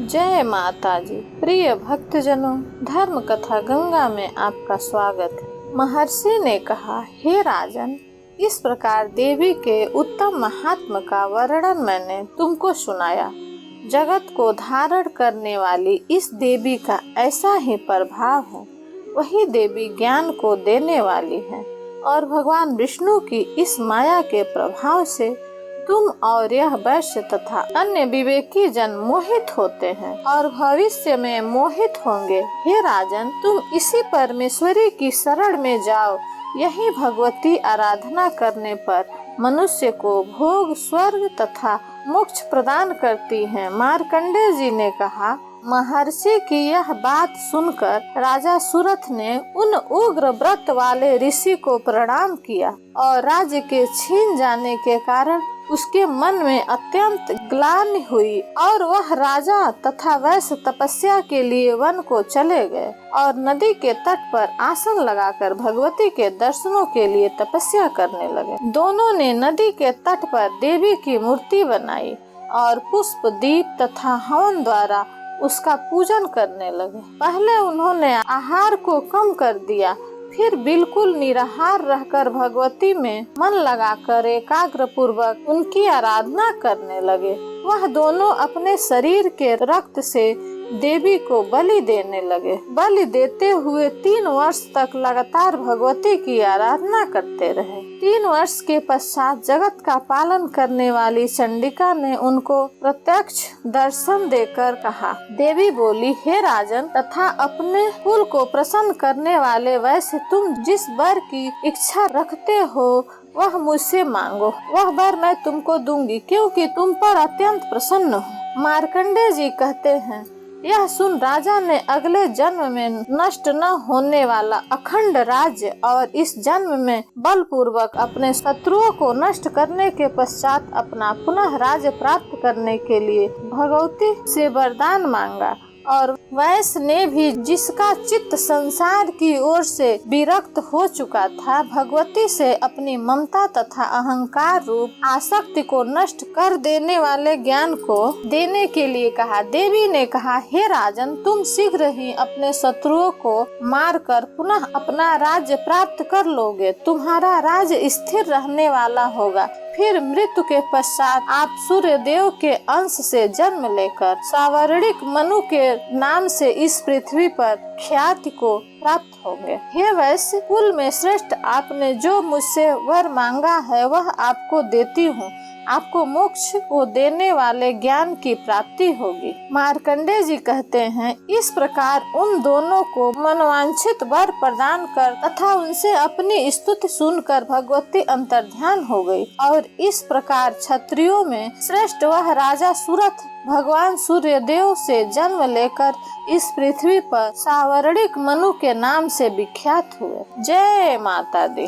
जय माता जी। प्रिय भक्तजनों, धर्म कथा गंगा में आपका स्वागत है। महर्षि ने कहा, हे राजन, इस प्रकार देवी के उत्तम महात्म का वर्णन मैंने तुमको सुनाया। जगत को धारण करने वाली इस देवी का ऐसा ही प्रभाव है। वही देवी ज्ञान को देने वाली है और भगवान विष्णु की इस माया के प्रभाव से तुम और यह वैश्य तथा अन्य विवेकी जन मोहित होते हैं और भविष्य में मोहित होंगे। हे राजन, तुम इसी परमेश्वरी की शरण में जाओ। यही भगवती आराधना करने पर मनुष्य को भोग, स्वर्ग तथा मोक्ष प्रदान करती हैं। मार्कंडेय जी ने कहा, महर्षि की यह बात सुनकर राजा सुरथ ने उन उग्र व्रत वाले ऋषि को प्रणाम किया और राज्य के छीन जाने के कारण उसके मन में अत्यंत ग्लानि हुई और वह राजा तथा वैश्य तपस्या के लिए वन को चले गए और नदी के तट पर आसन लगाकर भगवती के दर्शनों के लिए तपस्या करने लगे। दोनों ने नदी के तट पर देवी की मूर्ति बनाई और पुष्प, दीप तथा हवन द्वारा उसका पूजन करने लगे। पहले उन्होंने आहार को कम कर दिया, फिर बिल्कुल निराहार रहकर भगवती में मन लगाकर एकाग्र पूर्वक उनकी आराधना करने लगे। वह दोनों अपने शरीर के रक्त से देवी को बलि देने लगे। बलि देते हुए 3 वर्ष तक लगातार भगवती की आराधना करते रहे। 3 वर्ष के पश्चात जगत का पालन करने वाली चंडिका ने उनको प्रत्यक्ष दर्शन देकर कहा। देवी बोली, हे राजन तथा अपने कुल को प्रसन्न करने वाले वैसे तुम जिस वर की इच्छा रखते हो वह मुझसे मांगो। वह वर मैं तुमको दूंगी, क्योंकि तुम पर अत्यंत प्रसन्न हो। मार्कंडेय जी कहते हैं, यह सुन राजा ने अगले जन्म में नष्ट न होने वाला अखंड राज्य और इस जन्म में बलपूर्वक अपने शत्रुओं को नष्ट करने के पश्चात अपना पुनः राज्य प्राप्त करने के लिए भगवती से वरदान मांगा। और वैश्य ने भी, जिसका चित्त संसार की ओर से विरक्त हो चुका था, भगवती से अपनी ममता तथा अहंकार रूप आसक्ति को नष्ट कर देने वाले ज्ञान को देने के लिए कहा। देवी ने कहा, हे राजन, तुम शीघ्र ही अपने शत्रुओं को मारकर पुनः अपना राज्य प्राप्त कर लोगे। तुम्हारा राज्य स्थिर रहने वाला होगा। फिर मृत्यु के पश्चात आप सूर्य देव के अंश से जन्म लेकर सावर्णिक मनु के नाम से इस पृथ्वी पर ख्याति को प्राप्त होंगे। हे वैश्य कुल में श्रेष्ठ, आपने जो मुझसे वर मांगा है वह आपको देती हूँ। आपको मोक्ष को देने वाले ज्ञान की प्राप्ति होगी। मार्कंडेय जी कहते हैं, इस प्रकार उन दोनों को मनवांछित वर प्रदान कर तथा उनसे अपनी स्तुति सुनकर भगवती अंतर्ध्यान हो गई और इस प्रकार क्षत्रियों में श्रेष्ठ वह राजा सुरथ भगवान सूर्य देव से जन्म लेकर इस पृथ्वी पर सावर्णिक मनु के नाम से विख्यात हुए। जय माता दी।